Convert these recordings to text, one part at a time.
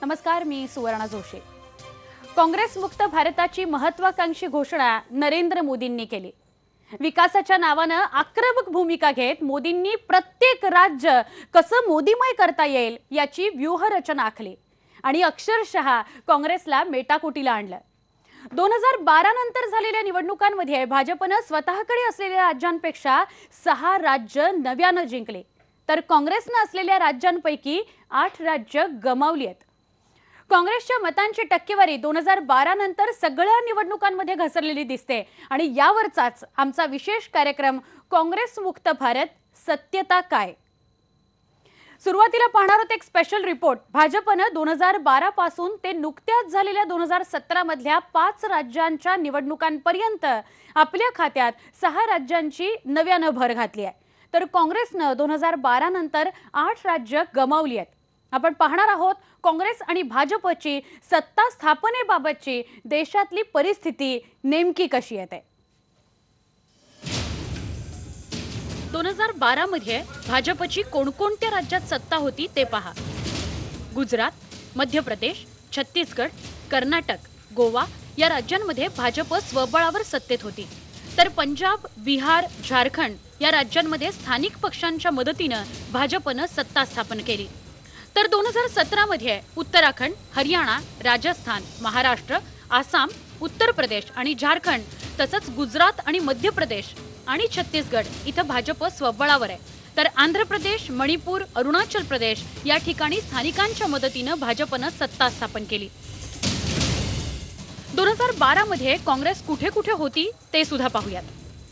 नमस्कार, मी सुवर्णा जोशी। काँग्रेस मुक्त भारताची महत्त्वाकांक्षी घोषणा नरेंद्र मोदींनी केली। विकासाच्या नावाने आक्रमक भूमिका घेत मोदींनी प्रत्येक राज्य कसं मोदीमय करता येईल याची व्यूहरचना आखली आणि अक्षरशः काँग्रेसला मेटाकुटीला आणलं। 2012 नंतर झालेल्या निवडणुकांमध्ये भाजपने स्वतःकडे असलेल्या राज्यांपेक्षा 6 राज्य नव्याने जिंकले, तर काँग्रेसने असलेल्या राज्यांपैकी 8 राज्य गमावली आहेत। काँग्रेसच्या मतांची टक्केवारी 2012 नंतर सगळ्या निवडणुकांमध्ये घसरलेली दिसते आणि यावरचाच आमचा विशेष कार्यक्रम काँग्रेस मुक्त भारत सत्यता काय। सुरुवातीला पाहणार आहोत एक स्पेशल रिपोर्ट। भाजपने 2012 पासून ते नुकत्याच झालेल्या 2017 मधल्या 5 राज्यांच्या निवडणुकांपर्यंत आपल्या खात्यात 6 राज्यांची नव्याने भर घातली आहे, तर काँग्रेसने 2012 नंतर 8 राज्य गमावली आहेत। आपण पाहणार आहोत काँग्रेस आणि भाजपची सत्ता स्थापनेबाबतची देशातली परिस्थिती नेमकी कशी येते। 2012 मध्ये भाजपची कोणकोणत्या राज्यात सत्ता होती ते पहा। गुजरात, मध्य प्रदेश, छत्तीसगड, कर्नाटक, गोवा या राज्यांमध्ये भाजप स्वबळावर सत्तेत होती, तर पंजाब, बिहार, झारखंड या राज्यांमध्ये स्थानिक पक्षांच्या मदतीने भाजपने सत्ता स्थापन केली। तर 2017 मध्ये उत्तराखंड, हरियाणा, राजस्थान, महाराष्ट्र, आसाम, उत्तर प्रदेश आणि झारखंड तसंच गुजरात आणि मध्य प्रदेश आणि छत्तीसगड इथं भाजप स्वबळावर आहे, तर आंध्र प्रदेश, मणिपूर, अरुणाचल प्रदेश या ठिकाणी स्थानिकांच्या मदतीने भाजपने सत्ता स्थापन केली। 2012 मध्ये काँग्रेस कुठे कुठे होती ते सुद्धा पाहूयात।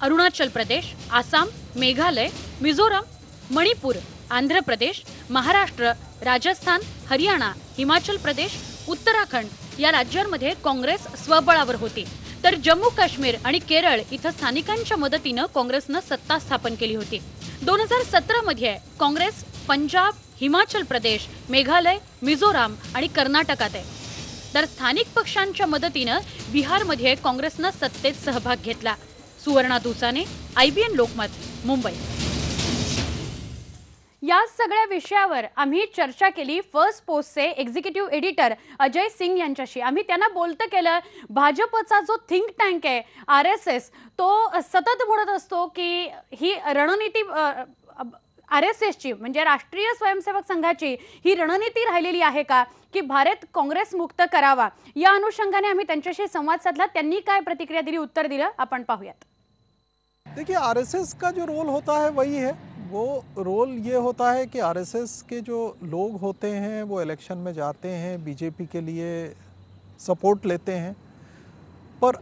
अरुणाचल प्रदेश, आसाम, मेघालय, मिझोरम, मणिपूर, आंध्र प्रदेश, महाराष्ट्र, राजस्थान, हरियाणा, हिमाचल प्रदेश, उत्तराखंड या राज्यांमध्ये काँग्रेस स्वबळावर होती, तर जम्मू काश्मीर आणि केरळ इथं स्थानिकांच्या मदतीने काँग्रेसने सत्ता स्थापन केली होती। 2017 मध्ये काँग्रेस पंजाब, हिमाचल प्रदेश, मेघालय, मिझोराम आणि कर्नाटकात आहे, तर स्थानिक पक्षांच्या मदतीने बिहारमध्ये काँग्रेसने सत्तेत सहभाग घेतला। सुवर्णा दुसाने, IBN लोकमत, मुंबई। या सगळ्या विषयावर आम्ही चर्चा केली फर्स्ट पोस्टचे एक्झिक्युटिव्ह एडिटर अजय सिंग यांच्याशी। आम्ही त्यांना बोलतं केलं, भाजपचा जो थिंक टँक आहे RSS तो सतत म्हणत असतो की ही रणनीती RSSची म्हणजे राष्ट्रीय स्वयंसेवक संघाची ही रणनीती राहिलेली आहे का की भारत काँग्रेस मुक्त करावा। या अनुषंगाने आम्ही त्यांच्याशी संवाद साधला, त्यांनी काय प्रतिक्रिया दिली, उत्तर दिलं, आपण पाहूयात। देखिए, RSS का जो रोल होता है वही है। वो रोल ये होता है कि RSS के जो लोग होते हैं वो इलेक्शन में जाते हैं, बीजेपी के लिए सपोर्ट लेते हैं, पर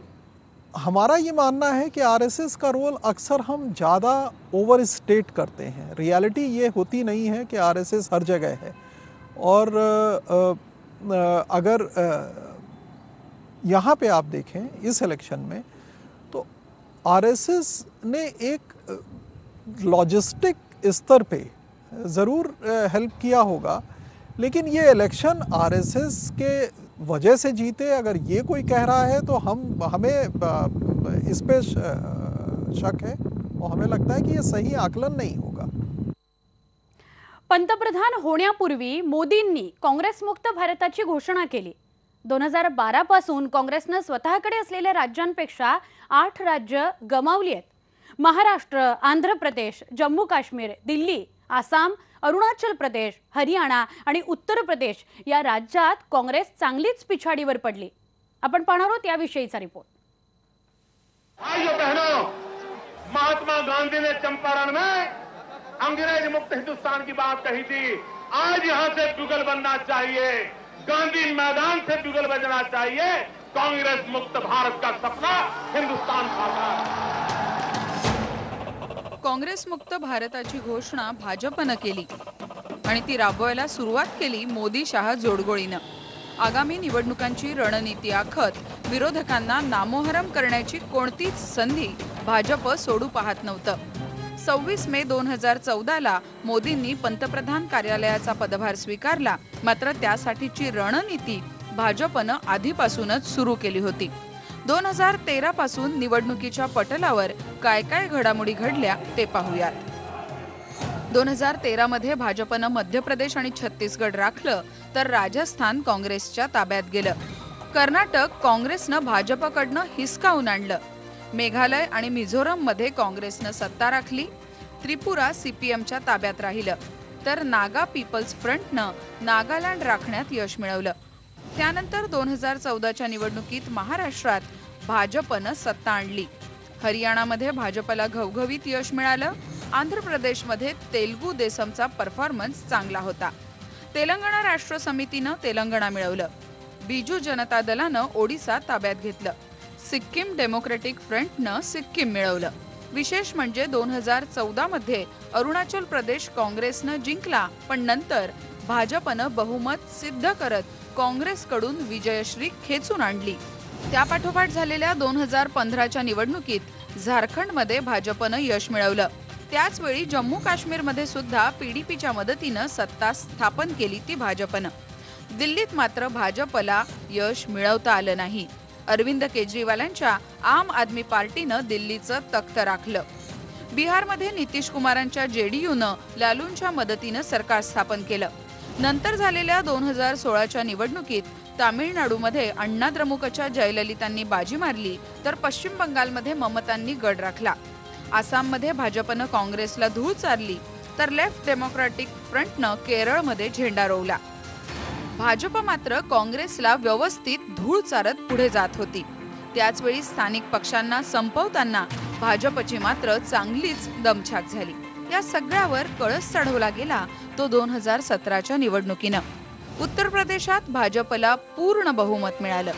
हमारा ये मानना है कि RSS का रोल अक्सर हम ज़्यादा ओवर स्टेट करते हैं। रियलिटी ये होती नहीं है कि RSS हर जगह है, और अगर यहाँ पे आप देखें इस इलेक्शन में तो RSS ने एक लॉजिस्टिक स्तर पे ज़रूर हेल्प किया होगा, लेकिन ये इलेक्शन RSS के वजह से जीते अगर ये कोई कह रहा है तो हमें इस पे शक है और हमें लगता है कि ये सही आकलन नहीं होगा। पंतप्रधान होण्यापूर्वी मोदींनी काँग्रेस मुक्त भारताची घोषणा केली। 2012 पासून काँग्रेसने स्वतःकडे असलेल्या राज्यांपेक्षा 8 राज्य गमावली आहेत। महाराष्ट्र, आंध्र प्रदेश, जम्मू काश्मीर, दिल्ली, आसाम, अरुणाचल प्रदेश, हरियाणा आणि उत्तर प्रदेश या राज्यात काँग्रेस चांगलीच पिछाडीवर पडली। आपण पाहणार आहोत याविषयीचा रिपोर्ट। भाइयों बहनों, महात्मा गांधी ने चंपारण में अंग्रेज मुक्त हिंदुस्तान की बात कही थी। आज यहां से जुगल बनना चाहिए, गांधी मैदान से जुगल बजना चाहिए। कांग्रेस मुक्त भारत का सपना हिंदुस्तान साकार। काँग्रेस मुक्त भारताची घोषणा भाजपने केली आणि ती राबवायला सुरुवात केली मोदी शाह जोडगोळीनं। आगामी निवडणुकांची रणनीती आखत विरोधकांना नामोहरम करण्याची कोणतीच संधी भाजप सोडू पाहत नव्हतं। 26 मे 2014ला मोदींनी पंतप्रधान कार्यालयाचा पदभार स्वीकारला, मात्र त्यासाठीची रणनीती भाजपने आधीपासूनच सुरू केली होती। 2013 पासून निवडणुकीच्या पटलावर काय काय घडामोडी घडल्या ते पाहूयात। 2013 मध्ये भाजपनं मध्य प्रदेश आणि छत्तीसगड राखलं तर राजस्थान काँग्रेसच्या ताब्यात गेलं. कर्नाटक काँग्रेसनं भाजपकडनं हिसकावून आणलं. मेघालय आणि मिझोरम मध्ये काँग्रेसनं सत्ता राखली. त्रिपुरा सीपीएमच्या ताब्यात राहिलं तर नागा पीपल्स फ्रंटनं नागालँड राखण्यात यश मिळवलं. त्यानंतर 2014च्या निवडणुकीत महाराष्ट्रात भाजपनं सत्ता आणली. हरियाणामध्ये भाजपला घवघवीत यश मिळालं. आंध्र प्रदेशमध्ये तेलगू देसमचा परफॉर्मन्स चांगला होता. तेलंगणा राष्ट्र समितीनं तेलंगणा मिळवलं. बिजू जनता दलानं ओडिसा ताब्यात घेतलं. सिक्कीम डेमोक्रेटिक फ्रंटनं सिक्कीम मिळवलं. विशेष म्हणजे 2014 मध्ये अरुणाचल प्रदेश काँग्रेसनं जिंकला, पण नंतर भाजपनं बहुमत सिद्ध करत काँग्रेसकडून विजयश्री खेचून आणली. त्यापाठोपाठ झालेल्या 2015च्या निवडणुकीत झारखंडमध्ये भाजपनं यश मिळवलं. त्याचवेळी जम्मू काश्मीरमध्ये सुद्धा पीडीपीच्या मदतीनं सत्ता स्थापन केली ती भाजपनं. दिल्लीत मात्र भाजपला यश मिळवता आलं नाही. अरविंद केजरीवालांच्या आम आदमी पार्टीनं दिल्लीचं तख्त राखलं. बिहारमध्ये नितीश कुमारांच्या जेडीयूनं लालूंच्या मदतीनं सरकार स्थापन केलं. नंतर झालेल्या 2016च्या निवडणुकीत तामिळनाडूमध्ये अण्णा द्रमुकच्या जयललितांनी बाजी मारली तर पश्चिम बंगालमध्ये ममतांनी गड राखला. आसाममध्ये भाजपनं काँग्रेसला धूळ चारली तर लेफ्ट डेमोक्रेटिक फ्रंटनं केरळमध्ये झेंडा रोवला. भाजप मात्र काँग्रेसला व्यवस्थित धूळ चारत पुढे जात होती. त्याचवेळी स्थानिक पक्षांना संपवताना भाजपची मात्र चांगलीच दमछाक झाली. या सगळ्यावर कळस चढवला गेला तो 2017च्या निवडणुकीनं. उत्तर प्रदेशात भाजपला पूर्ण बहुमत मिळालं.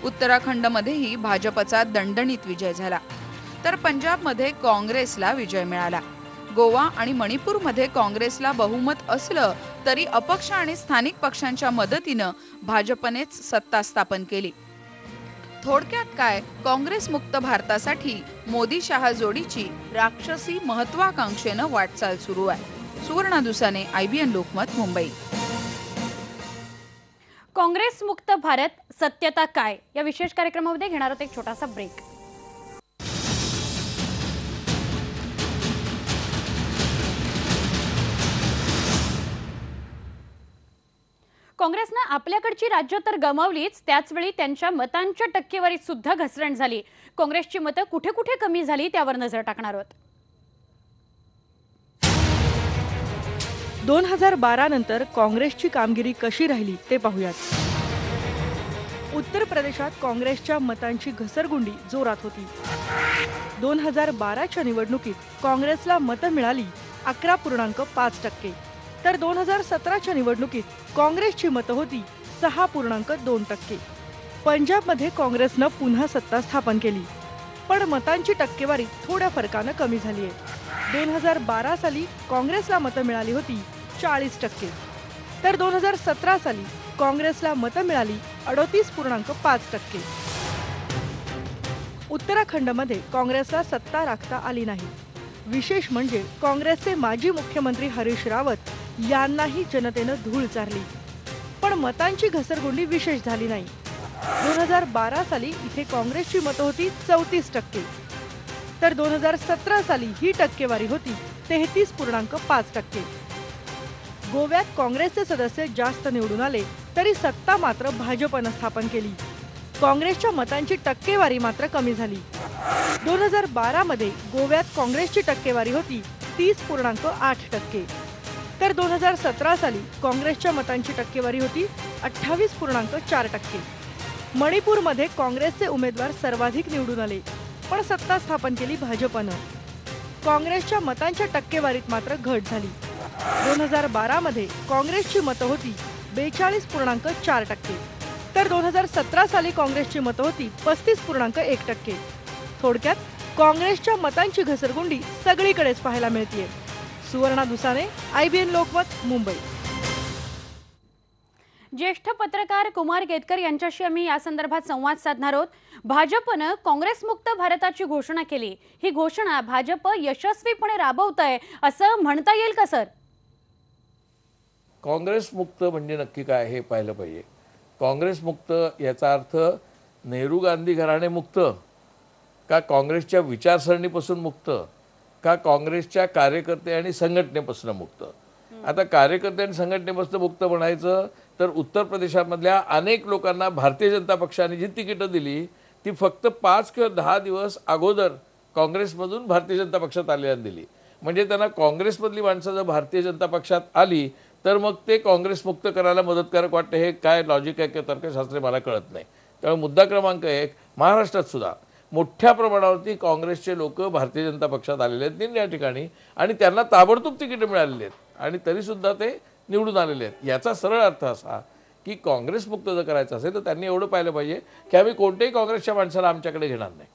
उत्तराखंडमध्येही भाजपचा दणदणीत विजय झाला तर पंजाबमध्ये काँग्रेसला विजय मिळाला. गोवा आणि मणिपूरमध्ये काँग्रेसला बहुमत असलं तरी अपक्ष आणि स्थानिक पक्षांच्या मदतीनं भाजपनेच सत्ता स्थापन केली. थोडक्यात काय, काँग्रेस मुक्त भारतासाठी मोदी शहा जोडीची राक्षसी महत्वाकांक्षेनं वाटचाल सुरू आहे. सुवर्णा दुसाने, IBN लोकमत, मुंबई. काँग्रेस मुक्त भारत सत्यता काय या विशेष कार्यक्रमामध्ये घेणार आहोत एक छोटासा ब्रेक. काँग्रेसनं आपल्याकडची राज्य तर गमावलीच, त्याचवेळी त्यांच्या मतांच्या टक्केवारीत सुद्धा घसरण झाली. काँग्रेसची मतं कुठे कुठे कमी झाली त्यावर नजर टाकणार आहोत. 2012 नंतर काँग्रेसची कामगिरी कशी राहिली ते पाहूयात. उत्तर प्रदेशात काँग्रेसच्या मतांची घसरगुंडी जोरात होती. 2012च्या निवडणुकीत काँग्रेसला मतं मिळाली 11.5%, तर 2017च्या निवडणुकीत काँग्रेसची मतं होती 6.2%. पंजाबमध्ये काँग्रेसनं पुन्हा सत्ता स्थापन केली, पण मतांची टक्केवारी थोड्या फरकानं कमी झाली आहे. 2012 साली काँग्रेसला मतं मिळाली होती 40%, तर 2017 साली काँग्रेसला मतं मिळाली 38.5%. उत्तराखंडमध्ये काँग्रेसला सत्ता राखता आली नाही. विशेष म्हणजे काँग्रेसचे माजी मुख्यमंत्री हरीश रावत यांनाही जनतेनं धूळ चारली, पण मतांची घसरगुंडी विशेष झाली नाही. 2012 साली इथे काँग्रेसची मतं होती 34%, तर 2017 साली ही टक्केवारी होती 33.5%. गोव्यात काँग्रेसचे सदस्य जास्त निवडून आले तरी सत्ता मात्र भाजपनं स्थापन केली. काँग्रेसच्या मतांची टक्केवारी मात्र कमी झाली. 2012 मध्ये गोव्यात काँग्रेसची टक्केवारी होती 30.8%, तर 2017 साली काँग्रेसच्या मतांची टक्केवारी होती 28.4%. मणिपूरमध्ये काँग्रेसचे उमेदवार सर्वाधिक निवडून आले, पण सत्ता स्थापन केली भाजपनं. काँग्रेसच्या मतांच्या टक्केवारीत मात्र घट झाली. 2012 मध्ये काँग्रेसची मतं होती 42.4%, तर 2017 साली काँग्रेसची मतं होती 35.1%. थोडक्यात काँग्रेसच्या मतांची घसरगुंडी सगळीकडेच पाहायला मिळतेय. सुवर्णा दुसाने, IBN लोकमत, मुंबई. ज्येष्ठ पत्रकार कुमार केतकर यांच्याशी आम्ही या संदर्भात संवाद साधणार आहोत. भाजपनं काँग्रेस मुक्त भारताची घोषणा केली. ही घोषणा भाजप यशस्वीपणे राबवतंय असं म्हणता येईल का सर? काँग्रेस मुक्त म्हणजे नक्की काय हे पाहिलं पाहिजे. काँग्रेस मुक्त याचा अर्थ नेहरू गांधी घराणे मुक्त का काँग्रेसच्या विचारसरणीपासून मुक्त का काँग्रेसच्या कार्यकर्ते आणि संघटनेपासून मुक्त? आता कार्यकर्ते आणि संघटनेपासून मुक्त म्हणायचं तर उत्तर प्रदेशामधल्या अनेक लोकांना भारतीय जनता पक्षाने जी तिकीटं दिली ती फक्त 5 किंवा 10 दिवस अगोदर काँग्रेसमधून भारतीय जनता पक्षात आलेल्या दिली. म्हणजे त्यांना काँग्रेसमधली माणसं जर भारतीय जनता पक्षात आली तर मग ते काँग्रेस मुक्त करायला मदतकारक वाटते. हे काय लॉजिक आहे किंवा तर्कशास्त्र मला कळत नाही. त्यामुळे मुद्दा क्रमांक 1, महाराष्ट्रात सुद्धा मोठ्या प्रमाणावरती काँग्रेसचे लोक भारतीय जनता पक्षात आलेले आहेत या ठिकाणी आणि त्यांना ताबडतोब तिकीट मिळालेली आहेत आणि तरीसुद्धा ते निवडून आलेले आहेत. याचा सरळ अर्थ असा की काँग्रेस मुक्त जर करायचं असेल तर त्यांनी एवढं पाहिलं पाहिजे की आम्ही कोणत्याही काँग्रेसच्या माणसाला आमच्याकडे घेणार नाही.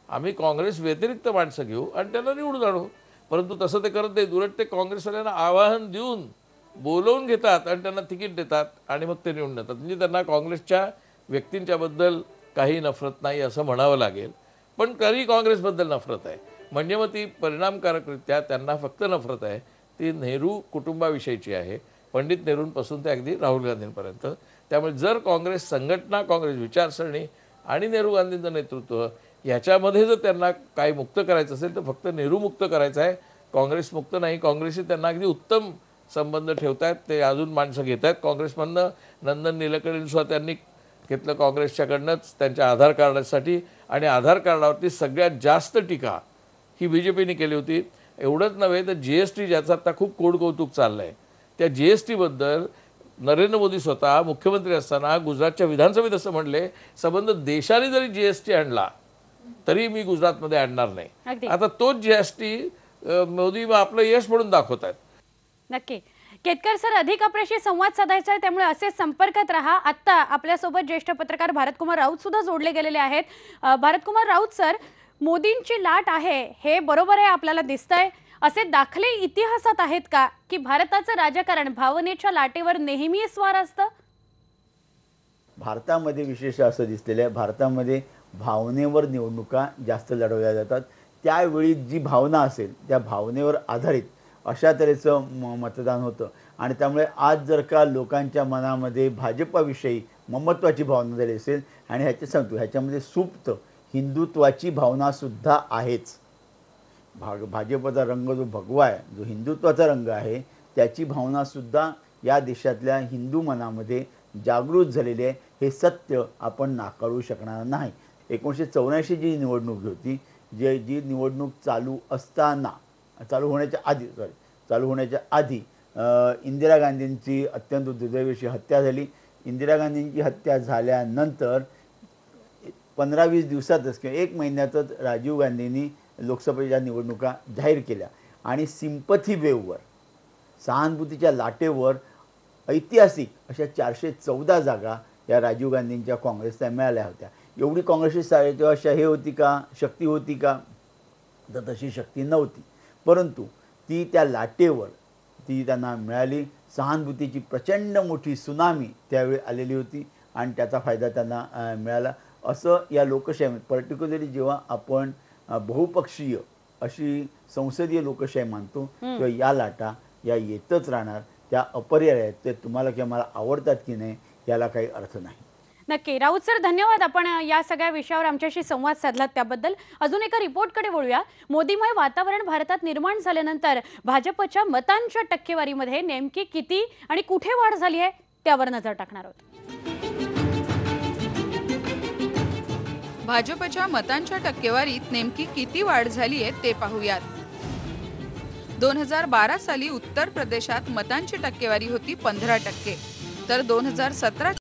आम्ही काँग्रेस व्यतिरिक्त माणसं घेऊ आणि त्यांना निवडून आणू. परंतु तसं ते करत नाहीत. उलट ते काँग्रेसवाल्यांना आवाहन देऊन बोलवून घेतात आणि त्यांना तिकीट देतात आणि मग ते निवडून येतात. म्हणजे त्यांना काँग्रेसच्या व्यक्तींच्याबद्दल काही नफरत नाही असं म्हणावं लागेल, पण तरी काँग्रेसबद्दल नफरत आहे. म्हणजे मग ती परिणामकारकरित्या त्यांना फक्त नफरत आहे ती नेहरू कुटुंबाविषयीची आहे, पंडित नेहरूंपासून ते अगदी राहुल गांधींपर्यंत. त्यामुळे जर काँग्रेस संघटना, काँग्रेस विचारसरणी आणि नेहरू गांधींचं नेतृत्व याच्यामध्ये जर त्यांना काही मुक्त करायचं असेल तर फक्त नेहरू मुक्त करायचं आहे, काँग्रेस मुक्त नाही. काँग्रेसशी त्यांना अगदी उत्तम संबंध ठेवत आहेत. ते अजून माणसं घेत आहेत काँग्रेसमधनं. नंदन निलेकणी सुद्धा त्यांनी घेतलं काँग्रेसच्याकडनंच त्यांच्या आधार कार्डासाठी आणि आधार कार्डावरती सगळ्यात जास्त टीका ही BJPने केली होती. एवढंच नव्हे तर GST ज्याचं आता खूप कोडकौतुक चाललं आहे त्या GSTबद्दल नरेंद्र मोदी स्वतः मुख्यमंत्री असताना गुजरातच्या विधानसभेत असं म्हणले, संबंध देशाने जरी GST आणला तरी मी गुजरातमध्ये आणणार नाही. आता तोच GST मोदी आपलं यश म्हणून दाखवत आहेत. नक्की. केतकर सर, अधिक आपल्याशी संवाद साधायचा आहे त्यामुळे असे संपर्कात राहा. आता आपल्यासोबत ज्येष्ठ पत्रकार भारतकुमार राऊत सुद्धा जोडले गेलेले आहेत. भारतकुमार राऊत सर, मोदींची लाट आहे हे बरोबर आहे आपल्याला दिसतंय. असे दाखले इतिहासात आहेत का की भारताचं राजकारण भावनेच्या लाटेवर नेहमी स्वार असतं? भारतामध्ये विशेष असं दिसलेलं आहे, भारतामध्ये भावनेवर निवडणुका जास्त लढवल्या जातात. त्यावेळी जी भावना असेल त्या भावनेवर आधारित अशा तऱ्हेचं मतदान होतं आणि त्यामुळे आज जर का लोकांच्या मनामध्ये भाजपाविषयी ममत्वाची भावना झाली असेल आणि ह्याच्यामध्ये सुप्त हिंदुत्वाची भावनासुद्धा आहेच. भाजपचा रंग जो भगवा आहे, जो हिंदुत्वाचा रंग आहे, त्याची भावनासुद्धा या देशातल्या हिंदू मनामध्ये जागृत झालेली आहे. हे सत्य आपण नाकारू शकणार नाही. 1984 जी निवडणूक होती, जी निवडणूक चालू होण्याच्या आधी इंदिरा गांधींची अत्यंत दुर्दैवी हत्या झाली. इंदिरा गांधींची हत्या झाल्यानंतर 15-20 दिवसातच किंवा 1 महिन्यातच राजीव गांधींनी लोकसभेच्या निवडणुका जाहीर केल्या आणि सिंपथी वेव्हवर, सहानुभूतीच्या लाटेवर ऐतिहासिक अशा 414 जागा या राजीव गांधींच्या काँग्रेसला मिळाल्या होत्या. एवढी काँग्रेसची तेव्हा होती का, शक्ती होती का? तर तशी शक्ती नव्हती. परंतु ती त्या लाटेवर ती त्यांना मिळाली. सहानुभूतीची प्रचंड मोठी सुनामी त्यावेळी आलेली होती आणि त्याचा फायदा त्यांना मिळाला. असं या लोकशाही, पर्टिक्युलरली जेव्हा आपण बहुपक्षीय अशी संसदीय लोकशाही मानतो तेव्हा या लाटा या येतच राहणार. त्या अपरिहार्य आहेत. ते तुम्हाला किंवा मला आवडतात की नाही याला काही अर्थ नाही. नक्की. राऊत सर, धन्यवाद. आपण या सगळ्या विषयावर आमच्याशी संवाद साधलात त्याबद्दल. अजून एका रिपोर्टकडे वळूया. मोदीमय वातावरण भारतात निर्माण झाल्यानंतर भाजपच्या मतांच्या टक्केवारीमध्ये नेमकी किती आणि कुठे वाढ झाली आहे त्यावर नजर टाकणार आहोत. भाजपच्या मतांच्या टक्केवारीत नेमकी किती वाढ झाली आहे ते पाहूयात. 2012 साली उत्तर प्रदेशात मतांची टक्केवारी होती 15%, तर 2017